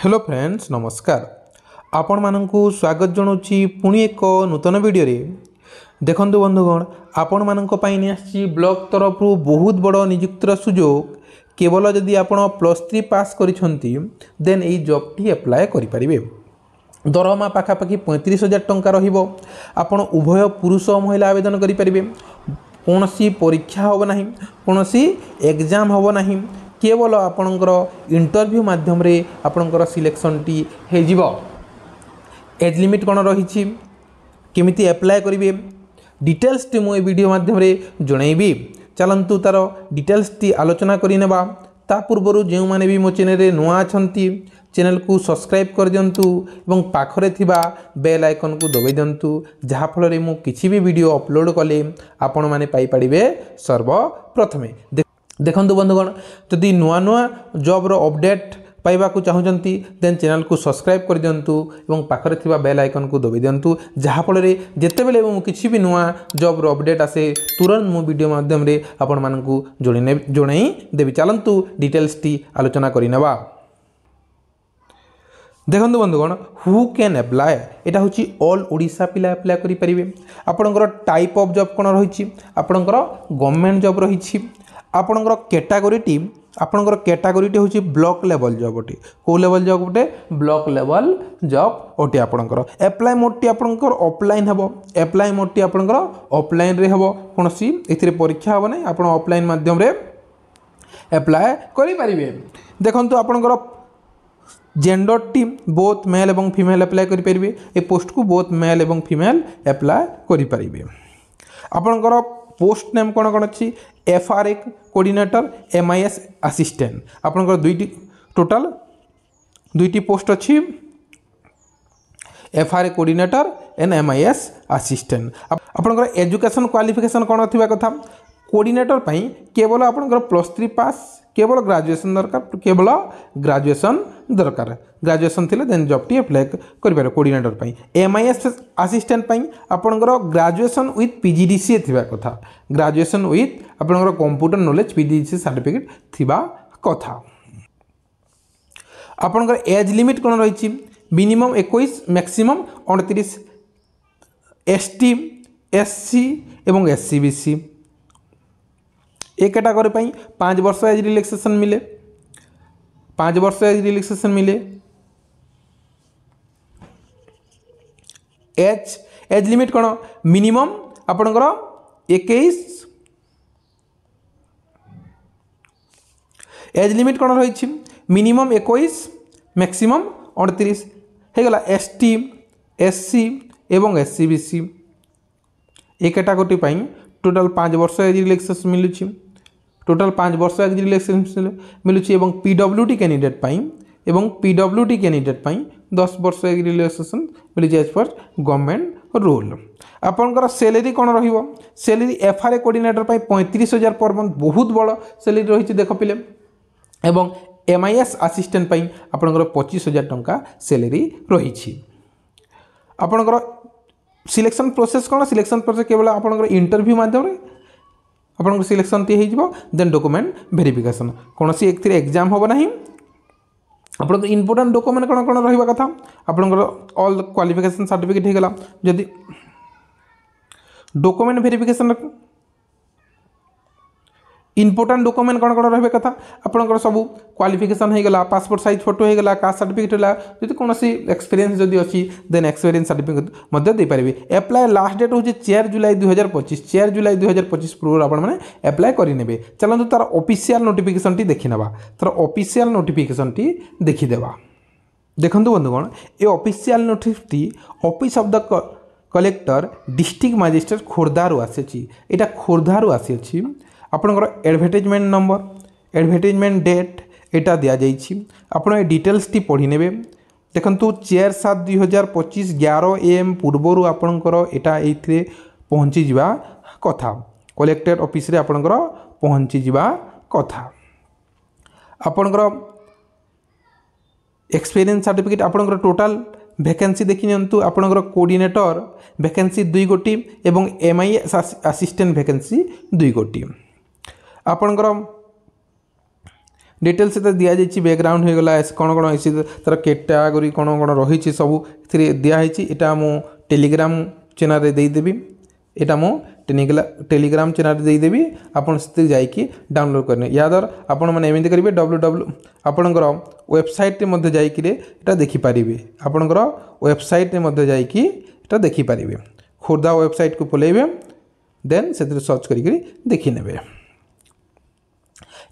Hello friends नमस्कार आपण मानकु स्वागत जनाऊँगी पुणी एक नूतन वीडियो रे। देखंतु बंधुगण आपण मानक पई नि आछि ब्लॉक तरफ बहुत बड़ नियुक्तिर सुजोग केवल जदि आपण +3 पास करिसंती देन एई जॉब टी अप्लाई करि परिबे। दरमा पाखापाखि 35,000 टंका रहिबो। आपण उभय पुरुष और महिला आवेदन करि परिबे। कोनोसी परीक्षा होबो नाही, कोनोसी एग्जाम होबो नाही, केवल आपणकर इंटरव्यू माध्यम रे आपणकर सिलेक्शन टी हे जिवो। एज लिमिट कोन रहिछि, केमिति अप्लाई करिवे डिटेल्स टी मो वीडियो माध्यम रे जणैबी। चलंतु तार डिटेल्स टी आलोचना करि नेबा। ता पूर्वरु जेउ माने भी मो चैनल रे नुआ अछंती चैनल को सब्सक्राइब कर दियंतु एवं पाखरे थिबा बेल आइकन को दबाई दियंतु, जहा फल रे मो किछि भी वीडियो अपलोड कले आपण माने पाई पाड़िबे सर्वप्रथमे। देखंतु बंधुगण जदि नुआ नुआ जॉब रो अपडेट पाइबा को चाहूचंती देन चैनल को सब्सक्राइब कर दियंतु एवं पाखरे थिबा बेल आइकन को दबाई दियंतु, जहा फल रे जेते बेले मो किछि भी नुआ जॉब रो अपडेट आसे तुरंत मो वीडियो माध्यम रे आपण मानकु जणै देबी। चलंतु डिटेल्स टी आलोचना करि नेबा। देखंतु बंधुगण हु कैन अप्लाई एटा होची ऑल ओडिशा पिला अप्लाई करि परिबे। आपणकर टाइप ऑफ जॉब कोन रहिछि, आपणकर गवर्नमेंट जॉब रहिछि। आपणकर कैटेगोरी होची ब्लॉक लेवल जॉब ओटी। को लेवल जॉब ओटे ब्लॉक लेवल जॉब ओटी। आपणकर अप्लाई मोड टी आपणकर ऑफलाइन हबो। अप्लाई मोड टी आपणकर ऑफलाइन रे हबो, कोनोसी एथिरे परीक्षा हबो नै, आपण ऑफलाइन माध्यम रे अप्लाई करि परिबे। देखंतु आपणकर जेंडर टी बोथ मेल एवं फीमेल अप्लाई करि परिबे। ए पोस्ट को बोथ मेल एवं फीमेल अप्लाई करि परिबे। आपणकर पोस्ट नेम कोन कोन अछि, एफआरए कोऑर्डिनेटर, एमआईएस असिस्टेंट। आपणकर टोटल दुईटी पोस्ट अछि, FRA coordinator and MIS assistant. आपणकर एजुकेशन क्वालिफिकेशन कोन थिबा कथा, कोऑर्डिनेटर पई केवल आपणकर +3 पास, केवल ग्रेजुएशन दरकार, केवल ग्रेजुएशन दरकार। ग्रेजुएशन थिले देन जॉब टी अप्लाई करि पारे कोऑर्डिनेटर पई। एमआईएस असिस्टेंट पई आपणकर ग्रेजुएशन विथ पीजीडीसीए थिबा कथा, ग्रेजुएशन विथ आपणकर कंप्यूटर नॉलेज पीजीडीसीए सर्टिफिकेट थिबा कथा। आपणकर एज लिमिट कोन रहिछि, मिनिमम 21 मैक्सिमम 29। एसटी एससी एवं एससीबीसी ए कैटेगरी पई 5 वर्ष एज रिलैक्सेशन मिले, 5 वर्ष एज रिलैक्सेशन मिले। एज लिमिट कोन मिनिमम आपणकर 21। एज लिमिट कोन रहिछि, मिनिमम 21 मैक्सिमम 29 हे गला। एसटी एससी एवं एससीबीसी ए कैटेगरी पई टोटल 5 वर्ष एज रिलैक्सेशन मिलुछि, टोटल 5 वर्ष एज रिलैक्सेशन मिलुछि। एवं पीडब्ल्यूडी कैंडिडेट पई एवं पीडब्ल्यूडी कैंडिडेट पई 10 वर्ष एज रिलैक्सेशन मिलुछि एज पर गवर्नमेंट रूल। आपनकर सैलरी कोन रहिबो, सैलरी एफआरए कोऑर्डिनेटर पई 35,000 पर मंथ, बहुत बड़ सैलरी रहिछि देख पिले। एवं एमआईएस असिस्टेंट पई आपनकर 25,000 टंका सैलरी रहिछि। आपनकर सिलेक्शन प्रोसेस कोन, सिलेक्शन प्रोसेस केवल आपनकर इंटरव्यू माध्यम रे आपनकर सिलेक्शन ती हेजिबो। देन डॉक्यूमेंट वेरिफिकेशन, कोनोसी एक थ्री एग्जाम होबो नाही। आपनकर इंपोर्टेंट डॉक्यूमेंट कोन कोन रहिबा कथा, आपनकर ऑल क्वालिफिकेशन सर्टिफिकेट हे गला। जदि डॉक्यूमेंट वेरिफिकेशन इंपोर्टेंट डॉक्यूमेंट कोन कोन रहबे कथा, आपनकर सब क्वालिफिकेशन हे गला, पासपोर्ट साइज फोटो हे गला, कास्ट सर्टिफिकेट होला। जदि कोनोसी एक्सपीरियंस जदि अछि देन एक्सपीरियंस सर्टिफिकेट मध्य दे परिबे। अप्लाई लास्ट डेट होछि 4 जुलाई 2025। 4 जुलाई 2025 पूर्व आपण माने अप्लाई करि नेबे। चलंतु तार ऑफिशियल नोटिफिकेशन टी देखि नेबा। तार ऑफिशियल नोटिफिकेशन टी देखि देबा। देखंतु बंधुगण ए ऑफिशियल नोटिस टी office of the collector district magistrate खोर्धारु आसेछि। एटा खोर्धारु आसेछि। आपनकर एडवर्टाइजमेंट नंबर, एडवर्टाइजमेंट डेट एटा दिया जाइछि। आपण ए डिटेल्स टी पढि नेबे। देखंतु 4/7/2025 11 AM पूर्वरु आपनकर एटा एथिरे पहुंची जिबा कथा, कलेक्टर ऑफिस रे आपनकर पहुंची जिबा कथा। आपनकर एक्सपीरियंस सर्टिफिकेट, आपनकर टोटल वैकेंसी देखि नियंतु। आपनकर कोऑर्डिनेटर वैकेंसी 2 गोटी एवं एमआईएस असिस्टेंट वैकेंसी 2 गोटी। आपनकर डिटेल्स तो दि जाइए बैकग्राउंड हो गला कौन कौन तार कैटेगरी कौन कौन रही सब दिखाई यहाँ मो टेलीग्राम चैनल देदेवी यहाँ मो टेलीग्राम चैनल देदेवी आपड़ से जाकि डाउनलोड करने या द्वारा आपण मैंने एमती करेंगे www आपणकर वेबसाइट जाटा देखिपारे आपणकर वेबसाइट जाटा देखिपारे खोर्धा वेबसाइट को पलैबे देन से सर्च करी देखी ने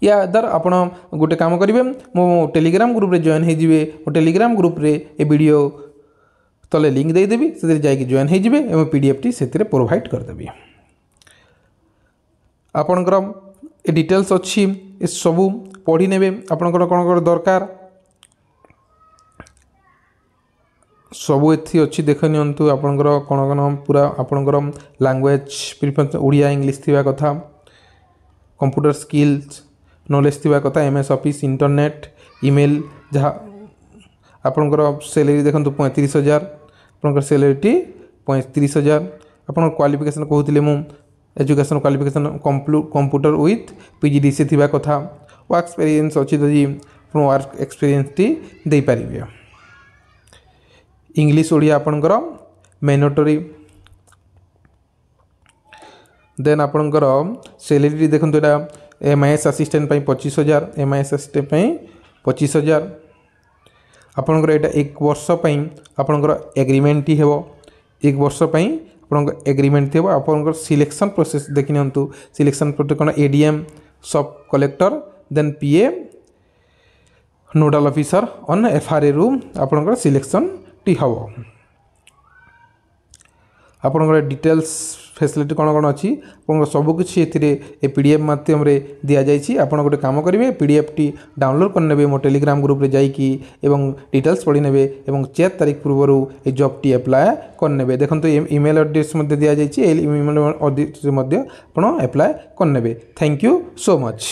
या द्वारा आपण गोटे काम करेंगे मो टेलीग्राम ग्रुप रे जॉइन होइजिवे मो टेलीग्राम ग्रुप रे ए वीडियो तले लिंक देदेवी से जाकि जॉइन होइजिवे एवं पीडीएफ टी से प्रोवाइड करदेवी आपणकर ए डिटेल्स अच्छी ए सबू पढ़ी नेबे आपणकर कौन कौन दरकार सबू एथि अच्छी देख नियंतु आपणकर कौन कौन पूरा आपणकर लैंग्वेज ओडिया इंग्लिश थिबा कथा कंप्यूटर स्किल्स नॉलेज थिबा कथा एमएस ऑफिस इंटरनेट ईमेल जहाँ आपणकर सैलरी देखो 35,000 आपणकर सैलरी 35,000 आपण क्वालिफिकेशन कहते मु education qualification computer with PGDC थिबा कथा वर्क एक्सपीरियंस अच्छी तो जी वर्क एक्सपीरियंस टी दे पारिबे इंग्लिश ओडिया आपणकर मैंडेटरी देन आपणकर सैलरी देखो यहाँ एमआईएस असिस्टेंट 25,000 एमआईएस असिस्टेंट 25,000 आपणकर यहाँ एक वर्ष आपणकर एग्रीमेंट ही हेबो एक वर्ष आपणकर एग्रीमेंट थी आपणकर सिलेक्शन प्रोसेस देखि नियंतु सिलेक्शन प्रोसेस कौन ADM sub collector then PA nodal officer on FRA रु आपणकर सिलेक्शन टी हम आपणकर डिटेल्स फैसिलिटी कौन कौन अच्छी आप सबकिछ ए पीडीएफ माध्यम दि जाइए आप गोटे कम करेंगे पीडीएफ टी डाउनलोड करने मो टेलीग्राम ग्रुप रे जाइए डिटेल्स पढ़ी ने 4 तारीख पूर्व ये जॉब टी एप्लाय करने देखो ईमेल एड्रेस दि जाइए ईमेल एड्रेस आप एप्लाय करने थैंक यू सो मच।